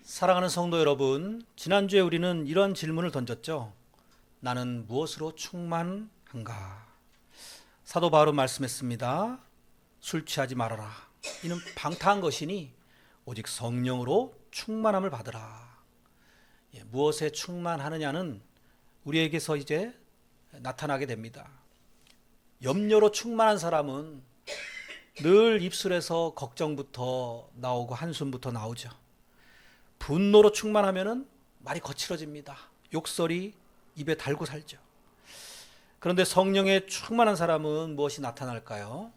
사랑하는 성도 여러분, 지난주에 우리는 이런 질문을 던졌죠. 나는 무엇으로 충만한가? 사도 바울은 말씀했습니다. 술 취하지 말아라. 이는 방탕한 것이니 오직 성령으로 충만함을 받으라. 무엇에 충만하느냐는 우리에게서 이제 나타나게 됩니다. 염려로 충만한 사람은 늘 입술에서 걱정부터 나오고 한숨부터 나오죠. 분노로 충만하면은 말이 거칠어집니다. 욕설이 입에 달고 살죠. 그런데 성령에 충만한 사람은 무엇이 나타날까요?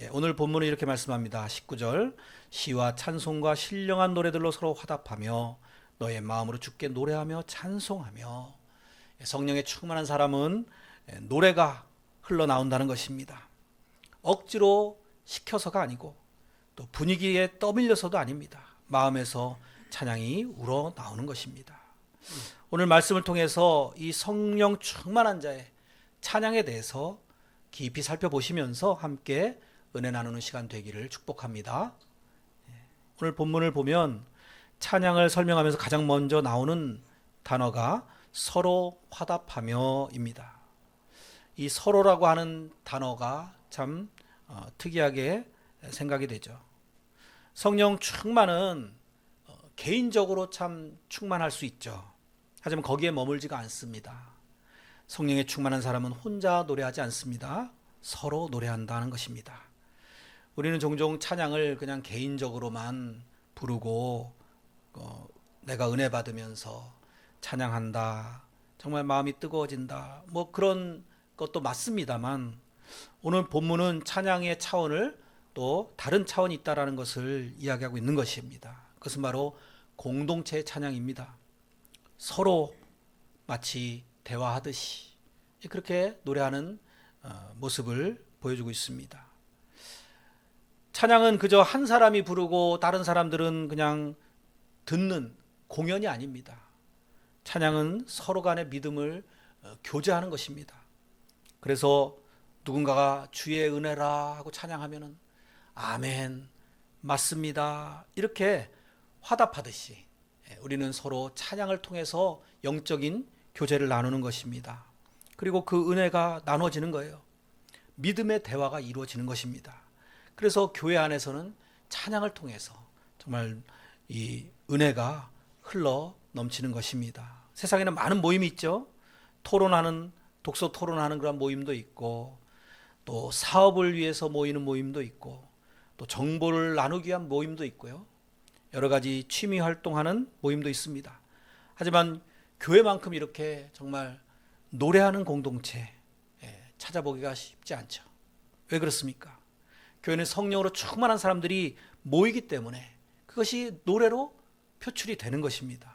오늘 본문은 이렇게 말씀합니다. 19절 시와 찬송과 신령한 노래들로 서로 화답하며 너의 마음으로 주께 노래하며 찬송하며. 성령에 충만한 사람은 노래가 흘러나온다는 것입니다. 억지로 시켜서가 아니고 또 분위기에 떠밀려서도 아닙니다. 마음에서 찬양이 우러나오는 것입니다. 오늘 말씀을 통해서 이 성령 충만한 자의 찬양에 대해서 깊이 살펴보시면서 함께 은혜 나누는 시간 되기를 축복합니다. 오늘 본문을 보면 찬양을 설명하면서 가장 먼저 나오는 단어가 서로 화답하며입니다. 이 서로라고 하는 단어가 참 특이하게 생각이 되죠. 성령 충만은 개인적으로 참 충만할 수 있죠. 하지만 거기에 머물지가 않습니다. 성령에 충만한 사람은 혼자 노래하지 않습니다. 서로 노래한다는 것입니다. 우리는 종종 찬양을 그냥 개인적으로만 부르고 내가 은혜 받으면서 찬양한다. 정말 마음이 뜨거워진다. 뭐 그런 것도 맞습니다만 오늘 본문은 찬양의 차원을 또 다른 차원이 있다라는 것을 이야기하고 있는 것입니다. 그것은 바로 공동체의 찬양입니다. 서로 마치 대화하듯이 그렇게 노래하는 모습을 보여주고 있습니다. 찬양은 그저 한 사람이 부르고 다른 사람들은 그냥 듣는 공연이 아닙니다. 찬양은 서로 간의 믿음을 교제하는 것입니다. 그래서 누군가가 주의 은혜라 하고 찬양하면은 아멘, 맞습니다. 이렇게 화답하듯이 우리는 서로 찬양을 통해서 영적인 교제를 나누는 것입니다. 그리고 그 은혜가 나눠지는 거예요. 믿음의 대화가 이루어지는 것입니다. 그래서 교회 안에서는 찬양을 통해서 정말 이 은혜가 흘러 넘치는 것입니다. 세상에는 많은 모임이 있죠. 토론하는, 독서 토론하는 그런 모임도 있고, 또 사업을 위해서 모이는 모임도 있고, 또 정보를 나누기 위한 모임도 있고요. 여러 가지 취미 활동하는 모임도 있습니다. 하지만 교회만큼 이렇게 정말 노래하는 공동체 찾아보기가 쉽지 않죠. 왜 그렇습니까? 교회는 성령으로 충만한 사람들이 모이기 때문에 그것이 노래로 표출이 되는 것입니다.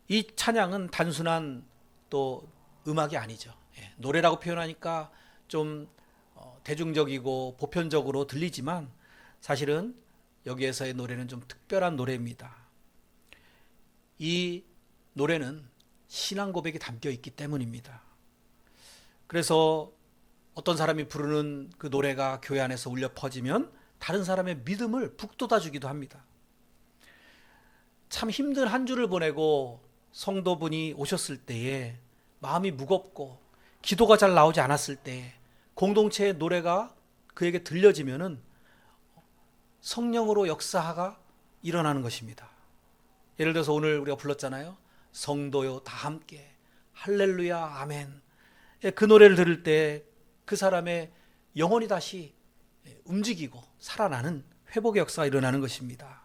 이 찬양은 단순한 또 음악이 아니죠. 노래라고 표현하니까 좀 대중적이고 보편적으로 들리지만 사실은 여기에서의 노래는 좀 특별한 노래입니다. 이 노래는 신앙 고백이 담겨 있기 때문입니다. 그래서 어떤 사람이 부르는 그 노래가 교회 안에서 울려 퍼지면 다른 사람의 믿음을 북돋아 주기도 합니다. 참 힘든 한 주를 보내고 성도분이 오셨을 때에 마음이 무겁고 기도가 잘 나오지 않았을 때 공동체의 노래가 그에게 들려지면은 성령으로 역사가 일어나는 것입니다. 예를 들어서 오늘 우리가 불렀잖아요. 성도요 다 함께 할렐루야 아멘. 그 노래를 들을 때 그 사람의 영혼이 다시 움직이고 살아나는 회복의 역사가 일어나는 것입니다.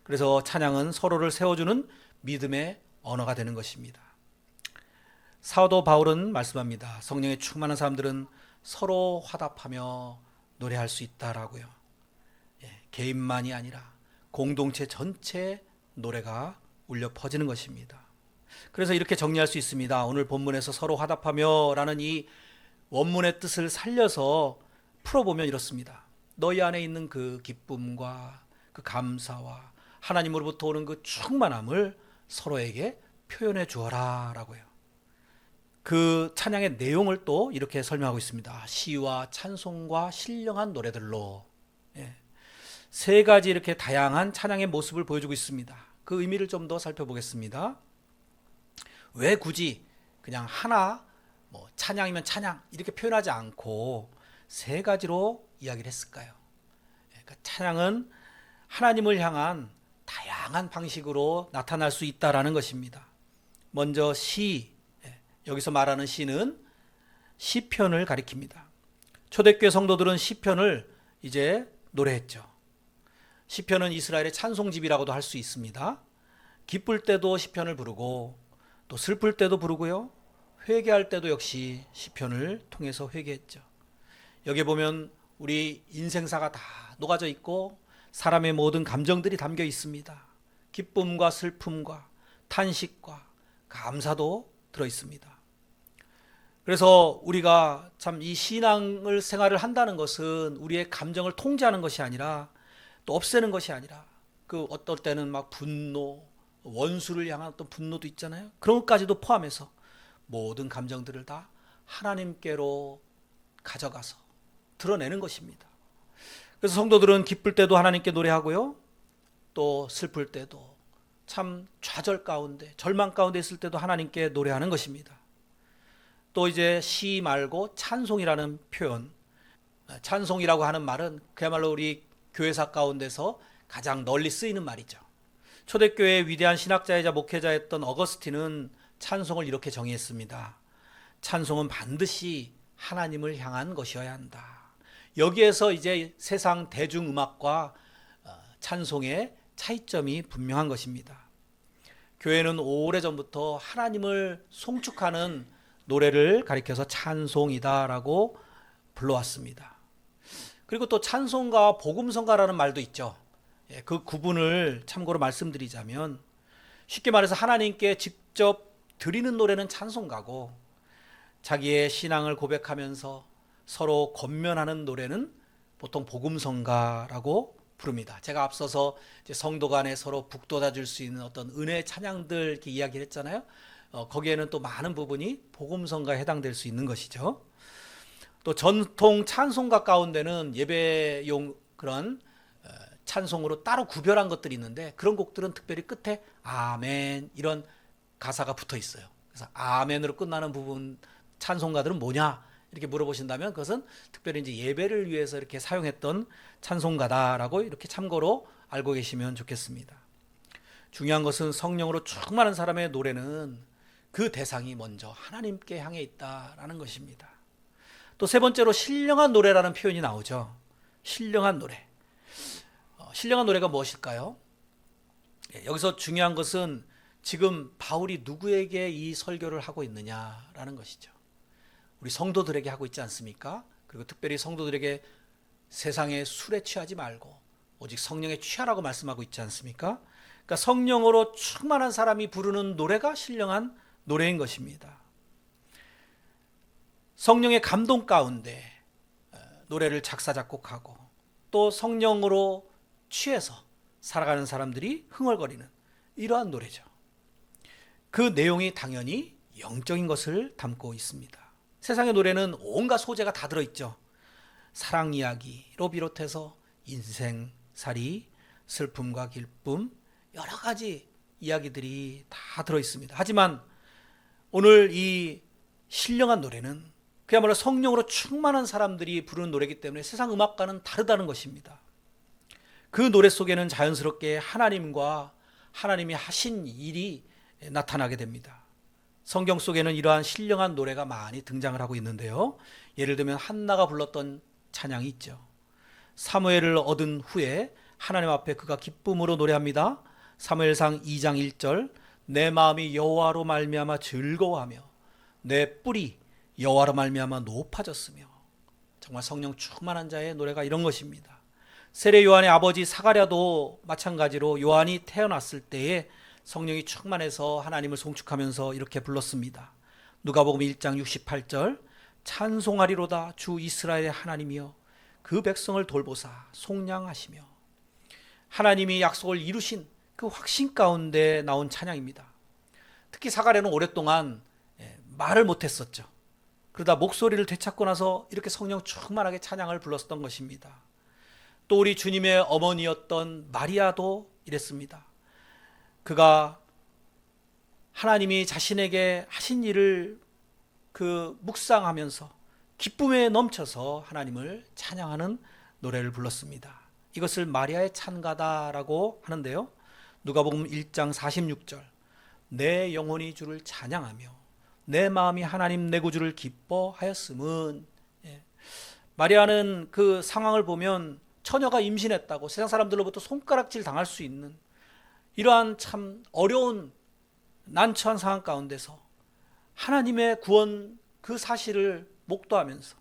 그래서 찬양은 서로를 세워주는 믿음의 언어가 되는 것입니다. 사도 바울은 말씀합니다. 성령에 충만한 사람들은 서로 화답하며 노래할 수 있다라고요. 개인만이 아니라 공동체 전체의 노래가 울려 퍼지는 것입니다. 그래서 이렇게 정리할 수 있습니다. 오늘 본문에서 서로 화답하며 라는 이 원문의 뜻을 살려서 풀어보면 이렇습니다. 너희 안에 있는 그 기쁨과 그 감사와 하나님으로부터 오는 그 충만함을 서로에게 표현해 주어라 라고요. 그 찬양의 내용을 또 이렇게 설명하고 있습니다. 시와 찬송과 신령한 노래들로. 세 가지 이렇게 다양한 찬양의 모습을 보여주고 있습니다. 그 의미를 좀 더 살펴보겠습니다. 왜 굳이 그냥 하나, 뭐 찬양이면 찬양 이렇게 표현하지 않고 세 가지로 이야기를 했을까요? 그러니까 찬양은 하나님을 향한 다양한 방식으로 나타날 수 있다라는 것입니다. 먼저 시, 여기서 말하는 시는 시편을 가리킵니다. 초대교회 성도들은 시편을 이제 노래했죠. 시편은 이스라엘의 찬송집이라고도 할 수 있습니다. 기쁠 때도 시편을 부르고 또 슬플 때도 부르고요. 회개할 때도 역시 시편을 통해서 회개했죠. 여기 보면 우리 인생사가 다 녹아져 있고 사람의 모든 감정들이 담겨 있습니다. 기쁨과 슬픔과 탄식과 감사도 들어 있습니다. 그래서 우리가 참 이 신앙을 생활을 한다는 것은 우리의 감정을 통제하는 것이 아니라 또 없애는 것이 아니라 그 어떨 때는 막 분노, 원수를 향한 어떤 분노도 있잖아요. 그런 것까지도 포함해서 모든 감정들을 다 하나님께로 가져가서 드러내는 것입니다. 그래서 성도들은 기쁠 때도 하나님께 노래하고요. 또 슬플 때도 참 좌절 가운데, 절망 가운데 있을 때도 하나님께 노래하는 것입니다. 또 이제 시 말고 찬송이라는 표현, 찬송이라고 하는 말은 그야말로 우리 교회사 가운데서 가장 널리 쓰이는 말이죠. 초대교회의 위대한 신학자이자 목회자였던 어거스틴은 찬송을 이렇게 정의했습니다. 찬송은 반드시 하나님을 향한 것이어야 한다. 여기에서 이제 세상 대중음악과 찬송의 차이점이 분명한 것입니다. 교회는 오래전부터 하나님을 송축하는 노래를 가리켜서 찬송이다라고 불러왔습니다. 그리고 또 찬송가와 복음성가라는 말도 있죠. 그 구분을 참고로 말씀드리자면 쉽게 말해서 하나님께 직접 드리는 노래는 찬송가고 자기의 신앙을 고백하면서 서로 권면하는 노래는 보통 복음성가라고 부릅니다. 제가 앞서서 이제 성도 간에 서로 북돋아 줄 수 있는 어떤 은혜의 찬양들 이렇게 이야기를 했잖아요. 거기에는 또 많은 부분이 복음성가에 해당될 수 있는 것이죠. 또 전통 찬송가 가운데는 예배용 그런 찬송으로 따로 구별한 것들이 있는데 그런 곡들은 특별히 끝에 아멘 이런 가사가 붙어 있어요. 그래서 아멘으로 끝나는 부분 찬송가들은 뭐냐 이렇게 물어보신다면 그것은 특별히 이제 예배를 위해서 이렇게 사용했던 찬송가다라고 이렇게 참고로 알고 계시면 좋겠습니다. 중요한 것은 성령으로 충만한 사람의 노래는 그 대상이 먼저 하나님께 향해 있다라는 것입니다. 또 세 번째로 신령한 노래라는 표현이 나오죠. 신령한 노래. 신령한 노래가 무엇일까요? 여기서 중요한 것은 지금 바울이 누구에게 이 설교를 하고 있느냐라는 것이죠. 우리 성도들에게 하고 있지 않습니까? 그리고 특별히 성도들에게 세상의 술에 취하지 말고 오직 성령에 취하라고 말씀하고 있지 않습니까? 그러니까 성령으로 충만한 사람이 부르는 노래가 신령한 노래인 것입니다. 성령의 감동 가운데 노래를 작사 작곡하고 또 성령으로 취해서 살아가는 사람들이 흥얼거리는 이러한 노래죠. 그 내용이 당연히 영적인 것을 담고 있습니다. 세상의 노래는 온갖 소재가 다 들어있죠. 사랑 이야기로 비롯해서 인생살이, 슬픔과 기쁨, 여러 가지 이야기들이 다 들어있습니다. 하지만 오늘 이 신령한 노래는 그야말로 성령으로 충만한 사람들이 부르는 노래이기 때문에 세상 음악과는 다르다는 것입니다. 그 노래 속에는 자연스럽게 하나님과 하나님이 하신 일이 나타나게 됩니다. 성경 속에는 이러한 신령한 노래가 많이 등장을 하고 있는데요. 예를 들면 한나가 불렀던 찬양이 있죠. 사무엘을 얻은 후에 하나님 앞에 그가 기쁨으로 노래합니다. 사무엘상 2장 1절 내 마음이 여호와로 말미암아 즐거워하며 내 뿔이 여호와로 말미암아 높아졌으며. 정말 성령 충만한 자의 노래가 이런 것입니다. 세례 요한의 아버지 사가랴도 마찬가지로 요한이 태어났을 때에 성령이 충만해서 하나님을 송축하면서 이렇게 불렀습니다. 누가복음 1장 68절 찬송하리로다 주 이스라엘의 하나님이여 그 백성을 돌보사 속량하시며. 하나님이 약속을 이루신 그 확신 가운데 나온 찬양입니다. 특히 사가랴는 오랫동안 말을 못했었죠. 그러다 목소리를 되찾고 나서 이렇게 성령 충만하게 찬양을 불렀던 것입니다. 또 우리 주님의 어머니였던 마리아도 이랬습니다. 그가 하나님이 자신에게 하신 일을 묵상하면서 기쁨에 넘쳐서 하나님을 찬양하는 노래를 불렀습니다. 이것을 마리아의 찬가다라고 하는데요. 누가복음 1장 46절, 내 영혼이 주를 찬양하며 내 마음이 하나님 내 구주를 기뻐하였음은. 마리아는 그 상황을 보면 처녀가 임신했다고 세상 사람들로부터 손가락질 당할 수 있는 이러한 참 어려운 난처한 상황 가운데서 하나님의 구원 그 사실을 목도하면서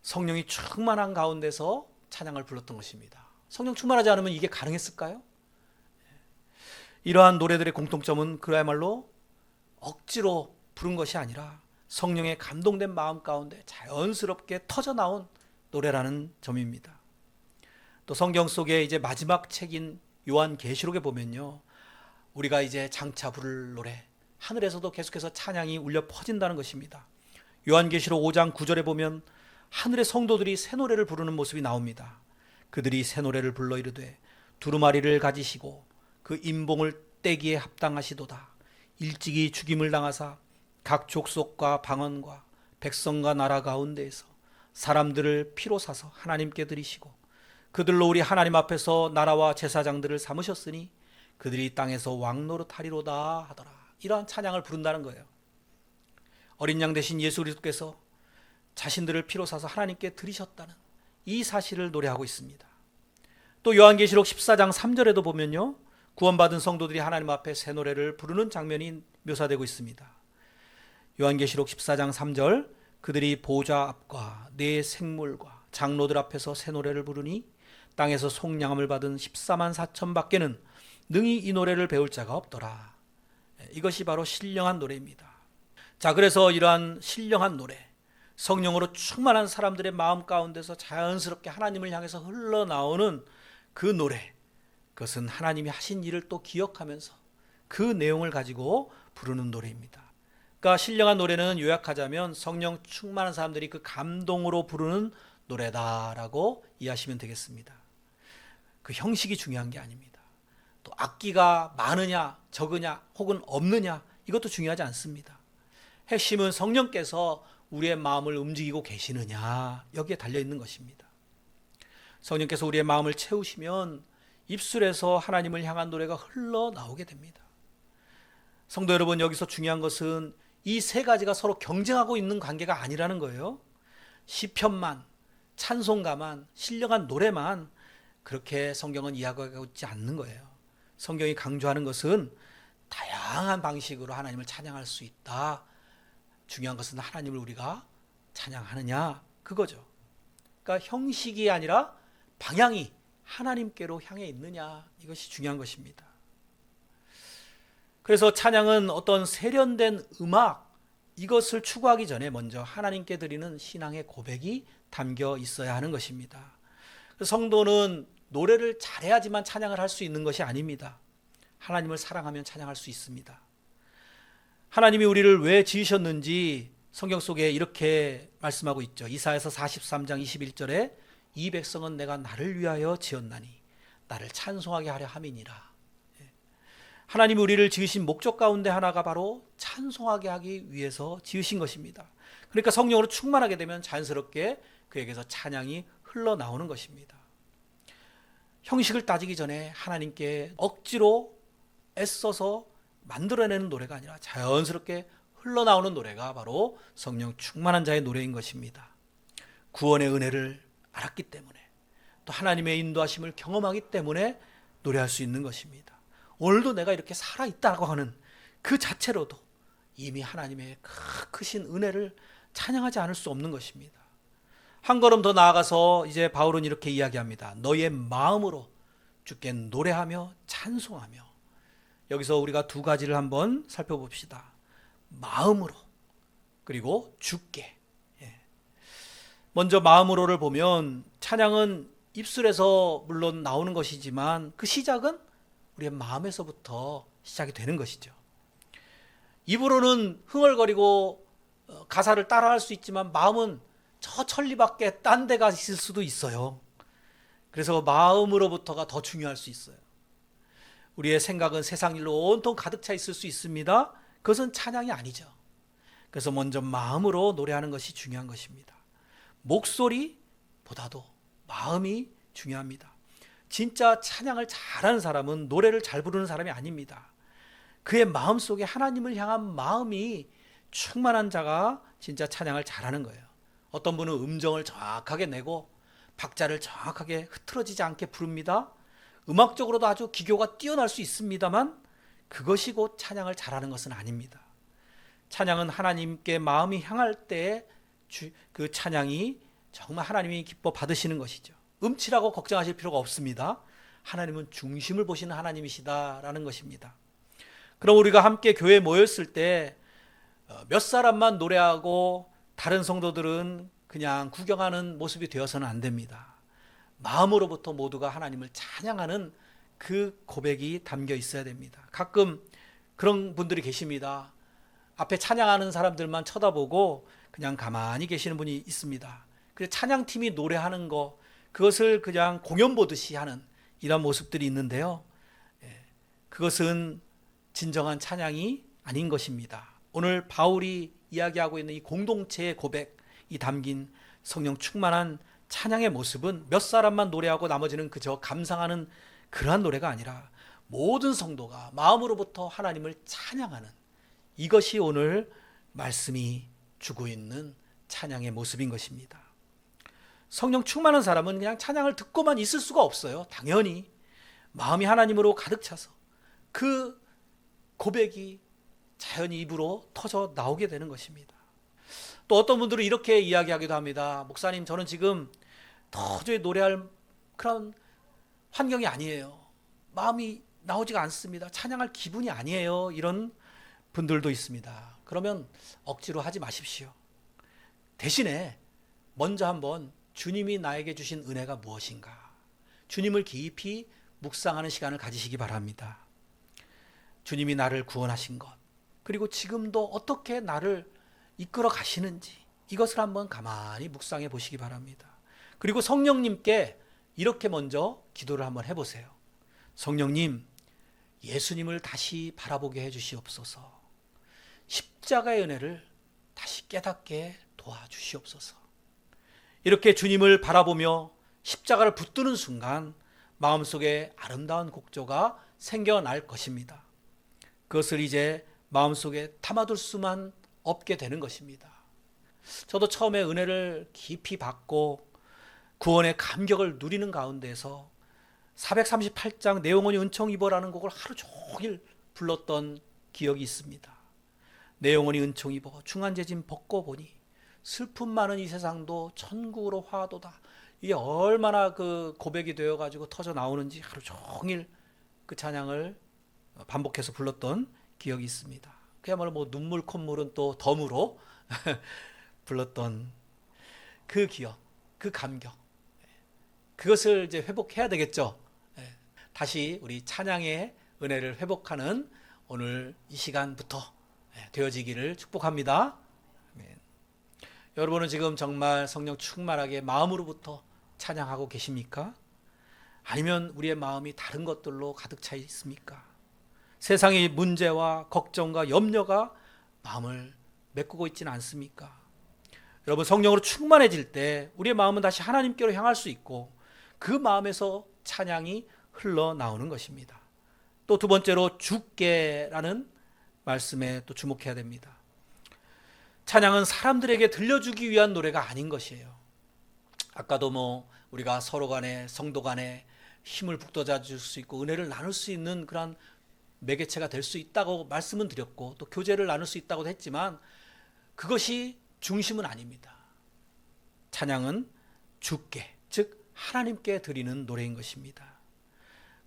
성령이 충만한 가운데서 찬양을 불렀던 것입니다. 성령 충만하지 않으면 이게 가능했을까요? 이러한 노래들의 공통점은 그야말로 억지로 부른 것이 아니라 성령의 감동된 마음 가운데 자연스럽게 터져나온 노래라는 점입니다. 또 성경 속에 이제 마지막 책인 요한계시록에 보면요, 우리가 이제 장차 부를 노래, 하늘에서도 계속해서 찬양이 울려 퍼진다는 것입니다. 요한계시록 5장 9절에 보면 하늘의 성도들이 새 노래를 부르는 모습이 나옵니다. 그들이 새 노래를 불러 이르되 두루마리를 가지시고 그 임봉을 떼기에 합당하시도다. 일찍이 죽임을 당하사 각 족속과 방언과 백성과 나라 가운데에서 사람들을 피로 사서 하나님께 드리시고 그들로 우리 하나님 앞에서 나라와 제사장들을 삼으셨으니 그들이 땅에서 왕노릇 하리로다 하더라. 이러한 찬양을 부른다는 거예요. 어린 양 대신 예수 그리스도께서 자신들을 피로 사서 하나님께 드리셨다는 이 사실을 노래하고 있습니다. 또 요한계시록 14장 3절에도 보면요, 구원받은 성도들이 하나님 앞에 새 노래를 부르는 장면이 묘사되고 있습니다. 요한계시록 14장 3절, 그들이 보좌 앞과 네 생물과 장로들 앞에서 새 노래를 부르니 땅에서 속량함을 받은 14만 4천 밖에는 능히 이 노래를 배울 자가 없더라. 이것이 바로 신령한 노래입니다. 자, 그래서 이러한 신령한 노래, 성령으로 충만한 사람들의 마음 가운데서 자연스럽게 하나님을 향해서 흘러나오는 그 노래, 그것은 하나님이 하신 일을 또 기억하면서 그 내용을 가지고 부르는 노래입니다. 그러니까 신령한 노래는 요약하자면 성령 충만한 사람들이 그 감동으로 부르는 노래다라고 이해하시면 되겠습니다. 그 형식이 중요한 게 아닙니다. 또 악기가 많으냐 적으냐 혹은 없느냐 이것도 중요하지 않습니다. 핵심은 성령께서 우리의 마음을 움직이고 계시느냐, 여기에 달려있는 것입니다. 성령께서 우리의 마음을 채우시면 입술에서 하나님을 향한 노래가 흘러나오게 됩니다. 성도 여러분, 여기서 중요한 것은 이 세 가지가 서로 경쟁하고 있는 관계가 아니라는 거예요. 시편만, 찬송가만, 신령한 노래만 그렇게 성경은 이야기하고 있지 않는 거예요. 성경이 강조하는 것은 다양한 방식으로 하나님을 찬양할 수 있다. 중요한 것은 하나님을 우리가 찬양하느냐, 그거죠. 그러니까 형식이 아니라 방향이 하나님께로 향해 있느냐, 이것이 중요한 것입니다. 그래서 찬양은 어떤 세련된 음악, 이것을 추구하기 전에 먼저 하나님께 드리는 신앙의 고백이 담겨 있어야 하는 것입니다. 성도는 노래를 잘해야지만 찬양을 할 수 있는 것이 아닙니다. 하나님을 사랑하면 찬양할 수 있습니다. 하나님이 우리를 왜 지으셨는지 성경 속에 이렇게 말씀하고 있죠. 이사야서 43장 21절에 이 백성은 내가 나를 위하여 지었나니 나를 찬송하게 하려 함이니라. 하나님이 우리를 지으신 목적 가운데 하나가 바로 찬송하게 하기 위해서 지으신 것입니다. 그러니까 성령으로 충만하게 되면 자연스럽게 그에게서 찬양이 흘러나오는 것입니다. 형식을 따지기 전에 하나님께 억지로 애써서 만들어내는 노래가 아니라 자연스럽게 흘러나오는 노래가 바로 성령 충만한 자의 노래인 것입니다. 구원의 은혜를 알았기 때문에, 또 하나님의 인도하심을 경험하기 때문에 노래할 수 있는 것입니다. 오늘도 내가 이렇게 살아있다고 하는 그 자체로도 이미 하나님의 크신 은혜를 찬양하지 않을 수 없는 것입니다. 한 걸음 더 나아가서 이제 바울은 이렇게 이야기합니다. 너의 마음으로 주께 노래하며 찬송하며. 여기서 우리가 두 가지를 한번 살펴봅시다. 마음으로, 그리고 주께. 먼저 마음으로를 보면 찬양은 입술에서 물론 나오는 것이지만 그 시작은 우리의 마음에서부터 시작이 되는 것이죠. 입으로는 흥얼거리고 가사를 따라할 수 있지만 마음은 저 천리밖에 딴 데가 있을 수도 있어요. 그래서 마음으로부터가 더 중요할 수 있어요. 우리의 생각은 세상 일로 온통 가득 차 있을 수 있습니다. 그것은 찬양이 아니죠. 그래서 먼저 마음으로 노래하는 것이 중요한 것입니다. 목소리보다도 마음이 중요합니다. 진짜 찬양을 잘하는 사람은 노래를 잘 부르는 사람이 아닙니다. 그의 마음속에 하나님을 향한 마음이 충만한 자가 진짜 찬양을 잘하는 거예요. 어떤 분은 음정을 정확하게 내고 박자를 정확하게 흐트러지지 않게 부릅니다. 음악적으로도 아주 기교가 뛰어날 수 있습니다만 그것이 곧 찬양을 잘하는 것은 아닙니다. 찬양은 하나님께 마음이 향할 때 그 찬양이 정말 하나님이 기뻐 받으시는 것이죠. 음치라고 걱정하실 필요가 없습니다. 하나님은 중심을 보시는 하나님이시다라는 것입니다. 그럼 우리가 함께 교회에 모였을 때 몇 사람만 노래하고 다른 성도들은 그냥 구경하는 모습이 되어서는 안 됩니다. 마음으로부터 모두가 하나님을 찬양하는 그 고백이 담겨 있어야 됩니다. 가끔 그런 분들이 계십니다. 앞에 찬양하는 사람들만 쳐다보고 그냥 가만히 계시는 분이 있습니다. 그래서 찬양팀이 노래하는 거 그것을 그냥 공연 보듯이 하는 이런 모습들이 있는데요. 그것은 진정한 찬양이 아닌 것입니다. 오늘 바울이 이야기하고 있는 이 공동체의 고백이 담긴 성령 충만한 찬양의 모습은 몇 사람만 노래하고 나머지는 그저 감상하는 그러한 노래가 아니라 모든 성도가 마음으로부터 하나님을 찬양하는 이것이 오늘 말씀이 주고 있는 찬양의 모습인 것입니다. 성령 충만한 사람은 그냥 찬양을 듣고만 있을 수가 없어요. 당연히 마음이 하나님으로 가득 차서 그 고백이 자연히 입으로 터져 나오게 되는 것입니다. 또 어떤 분들은 이렇게 이야기하기도 합니다. 목사님, 저는 지금 도저히 노래할 그런 환경이 아니에요. 마음이 나오지가 않습니다. 찬양할 기분이 아니에요. 이런 분들도 있습니다. 그러면 억지로 하지 마십시오. 대신에 먼저 한번 주님이 나에게 주신 은혜가 무엇인가? 주님을 깊이 묵상하는 시간을 가지시기 바랍니다. 주님이 나를 구원하신 것, 그리고 지금도 어떻게 나를 이끌어 가시는지 이것을 한번 가만히 묵상해 보시기 바랍니다. 그리고 성령님께 이렇게 먼저 기도를 한번 해보세요. 성령님, 예수님을 다시 바라보게 해주시옵소서. 십자가의 은혜를 다시 깨닫게 도와주시옵소서. 이렇게 주님을 바라보며 십자가를 붙드는 순간 마음속에 아름다운 곡조가 생겨날 것입니다. 그것을 이제 마음속에 담아둘 수만 없게 되는 것입니다. 저도 처음에 은혜를 깊이 받고 구원의 감격을 누리는 가운데서 438장 내 영혼이 은총 입어라는 곡을 하루 종일 불렀던 기억이 있습니다. 내 영혼이 은총 입어 중한재진 벗고 보니 슬픔 많은 이 세상도 천국으로 화도다. 이게 얼마나 그 고백이 되어가지고 터져 나오는지 하루 종일 그 찬양을 반복해서 불렀던 기억이 있습니다. 그야말로 뭐 눈물 콧물은 또 덤으로 불렀던 그 기억, 그 감격, 그것을 이제 회복해야 되겠죠. 다시 우리 찬양의 은혜를 회복하는 오늘 이 시간부터 되어지기를 축복합니다. 여러분은 지금 정말 성령 충만하게 마음으로부터 찬양하고 계십니까? 아니면 우리의 마음이 다른 것들로 가득 차 있습니까? 세상의 문제와 걱정과 염려가 마음을 메꾸고 있지는 않습니까? 여러분, 성령으로 충만해질 때 우리의 마음은 다시 하나님께로 향할 수 있고 그 마음에서 찬양이 흘러나오는 것입니다. 또 두 번째로 주께라는 말씀에 또 주목해야 됩니다. 찬양은 사람들에게 들려주기 위한 노래가 아닌 것이에요. 아까도 뭐 우리가 서로 간에 성도 간에 힘을 북돋아 줄 수 있고 은혜를 나눌 수 있는 그런 매개체가 될 수 있다고 말씀은 드렸고 또 교제를 나눌 수 있다고도 했지만 그것이 중심은 아닙니다. 찬양은 주께, 즉 하나님께 드리는 노래인 것입니다.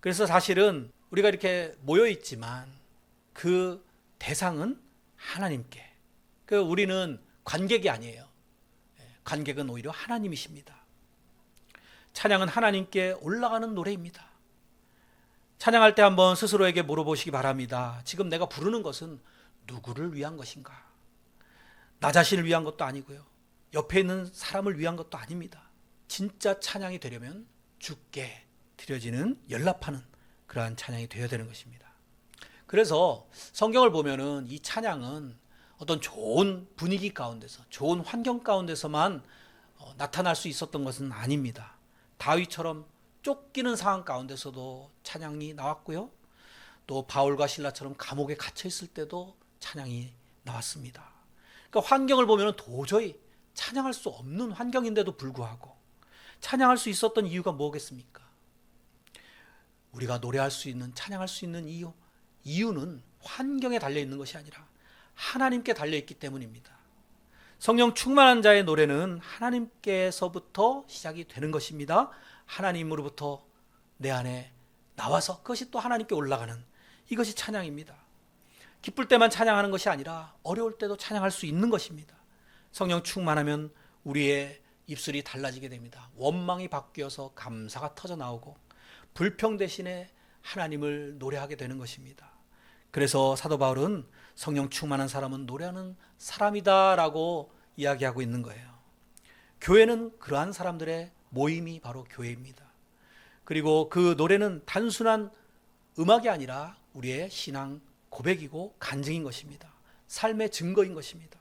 그래서 사실은 우리가 이렇게 모여 있지만 그 대상은 하나님께, 우리는 관객이 아니에요. 관객은 오히려 하나님이십니다. 찬양은 하나님께 올라가는 노래입니다. 찬양할 때 한번 스스로에게 물어보시기 바랍니다. 지금 내가 부르는 것은 누구를 위한 것인가? 나 자신을 위한 것도 아니고요. 옆에 있는 사람을 위한 것도 아닙니다. 진짜 찬양이 되려면 주께 드려지는 연락하는 그러한 찬양이 되어야 되는 것입니다. 그래서 성경을 보면은 이 찬양은 어떤 좋은 분위기 가운데서, 좋은 환경 가운데서만 나타날 수 있었던 것은 아닙니다. 다윗처럼 쫓기는 상황 가운데서도 찬양이 나왔고요. 또 바울과 실라처럼 감옥에 갇혀 있을 때도 찬양이 나왔습니다. 그러니까 환경을 보면 도저히 찬양할 수 없는 환경인데도 불구하고 찬양할 수 있었던 이유가 뭐겠습니까? 우리가 노래할 수 있는, 찬양할 수 있는 이유는 환경에 달려 있는 것이 아니라 하나님께 달려 있기 때문입니다. 성령 충만한 자의 노래는 하나님께서부터 시작이 되는 것입니다. 하나님으로부터 내 안에 나와서 그것이 또 하나님께 올라가는, 이것이 찬양입니다. 기쁠 때만 찬양하는 것이 아니라 어려울 때도 찬양할 수 있는 것입니다. 성령 충만하면 우리의 입술이 달라지게 됩니다. 원망이 바뀌어서 감사가 터져 나오고 불평 대신에 하나님을 노래하게 되는 것입니다. 그래서 사도 바울은 성령 충만한 사람은 노래하는 사람이다 라고 이야기하고 있는 거예요. 교회는 그러한 사람들의 모임이 바로 교회입니다. 그리고 그 노래는 단순한 음악이 아니라 우리의 신앙 고백이고 간증인 것입니다. 삶의 증거인 것입니다.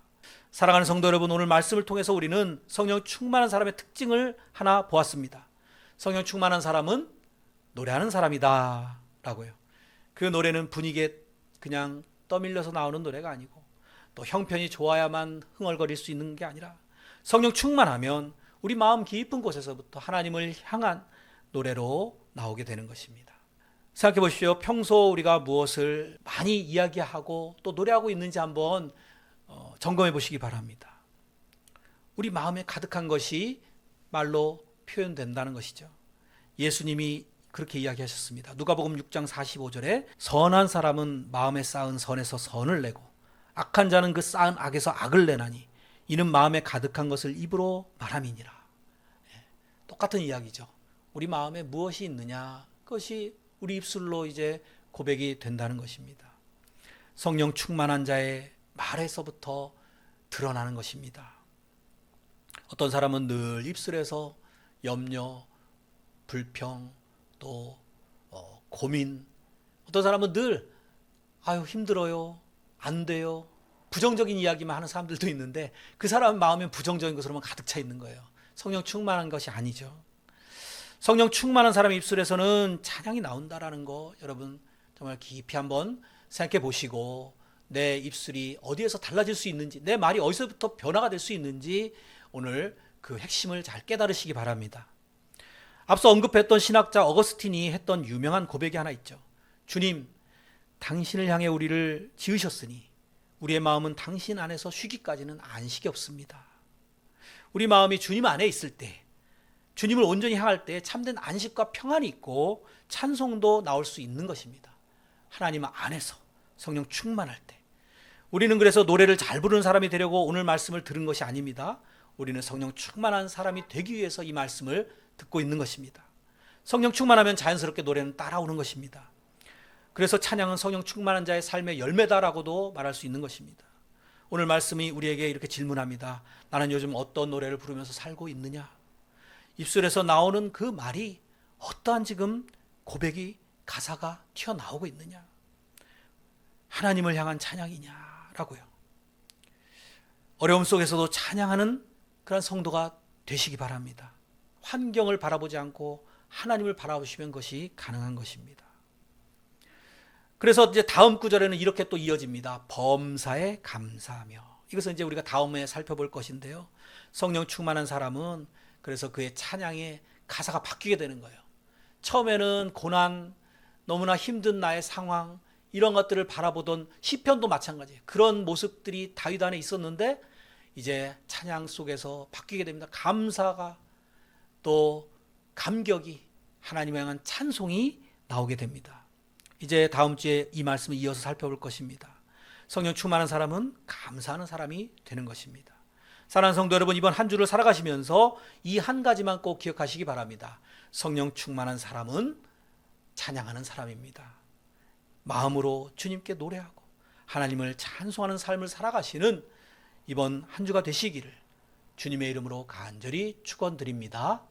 사랑하는 성도 여러분, 오늘 말씀을 통해서 우리는 성령 충만한 사람의 특징을 하나 보았습니다. 성령 충만한 사람은 노래하는 사람이다 라고요. 그 노래는 분위기에 그냥 떠밀려서 나오는 노래가 아니고 또 형편이 좋아야만 흥얼거릴 수 있는 게 아니라 성령 충만하면 우리 마음 깊은 곳에서부터 하나님을 향한 노래로 나오게 되는 것입니다. 생각해 보십시오. 평소 우리가 무엇을 많이 이야기하고 또 노래하고 있는지 한번 점검해 보시기 바랍니다. 우리 마음에 가득한 것이 말로 표현된다는 것이죠. 예수님이 그렇게 이야기하셨습니다. 누가복음 6장 45절에 선한 사람은 마음에 쌓은 선에서 선을 내고 악한 자는 그 쌓은 악에서 악을 내나니 이는 마음에 가득한 것을 입으로 말함이니라. 똑같은 이야기죠. 우리 마음에 무엇이 있느냐, 그것이 우리 입술로 이제 고백이 된다는 것입니다. 성령 충만한 자의 말에서부터 드러나는 것입니다. 어떤 사람은 늘 입술에서 염려, 불평, 또 고민, 어떤 사람은 늘 아유 힘들어요, 안 돼요, 부정적인 이야기만 하는 사람들도 있는데 그 사람 마음엔 부정적인 것으로만 가득 차 있는 거예요. 성령 충만한 것이 아니죠. 성령 충만한 사람의 입술에서는 찬양이 나온다라는 거 여러분 정말 깊이 한번 생각해 보시고 내 입술이 어디에서 달라질 수 있는지, 내 말이 어디서부터 변화가 될 수 있는지 오늘 그 핵심을 잘 깨달으시기 바랍니다. 앞서 언급했던 신학자 어거스틴이 했던 유명한 고백이 하나 있죠. 주님, 당신을 향해 우리를 지으셨으니 우리의 마음은 당신 안에서 쉬기까지는 안식이 없습니다. 우리 마음이 주님 안에 있을 때, 주님을 온전히 향할 때 참된 안식과 평안이 있고 찬송도 나올 수 있는 것입니다. 하나님 안에서 성령 충만할 때. 우리는 그래서 노래를 잘 부르는 사람이 되려고 오늘 말씀을 들은 것이 아닙니다. 우리는 성령 충만한 사람이 되기 위해서 이 말씀을 듣고 있는 것입니다. 성령 충만하면 자연스럽게 노래는 따라오는 것입니다. 그래서 찬양은 성령 충만한 자의 삶의 열매다라고도 말할 수 있는 것입니다. 오늘 말씀이 우리에게 이렇게 질문합니다. 나는 요즘 어떤 노래를 부르면서 살고 있느냐? 입술에서 나오는 그 말이 어떠한 지금 고백이, 가사가 튀어나오고 있느냐? 하나님을 향한 찬양이냐라고요. 어려움 속에서도 찬양하는 그런 성도가 되시기 바랍니다. 환경을 바라보지 않고 하나님을 바라보시면 그것이 가능한 것입니다. 그래서 이제 다음 구절에는 이렇게 또 이어집니다. 범사에 감사하며. 이것은 이제 우리가 다음에 살펴볼 것인데요. 성령 충만한 사람은 그래서 그의 찬양의 가사가 바뀌게 되는 거예요. 처음에는 고난, 너무나 힘든 나의 상황, 이런 것들을 바라보던 시편도 마찬가지예요. 그런 모습들이 다윗 안에 있었는데 이제 찬양 속에서 바뀌게 됩니다. 감사가, 또 감격이, 하나님에 향한 찬송이 나오게 됩니다. 이제 다음 주에 이 말씀을 이어서 살펴볼 것입니다. 성령 충만한 사람은 감사하는 사람이 되는 것입니다. 사랑하는 성도 여러분, 이번 한 주를 살아가시면서 이 한 가지만 꼭 기억하시기 바랍니다. 성령 충만한 사람은 찬양하는 사람입니다. 마음으로 주님께 노래하고 하나님을 찬송하는 삶을 살아가시는 이번 한 주가 되시기를 주님의 이름으로 간절히 축원드립니다.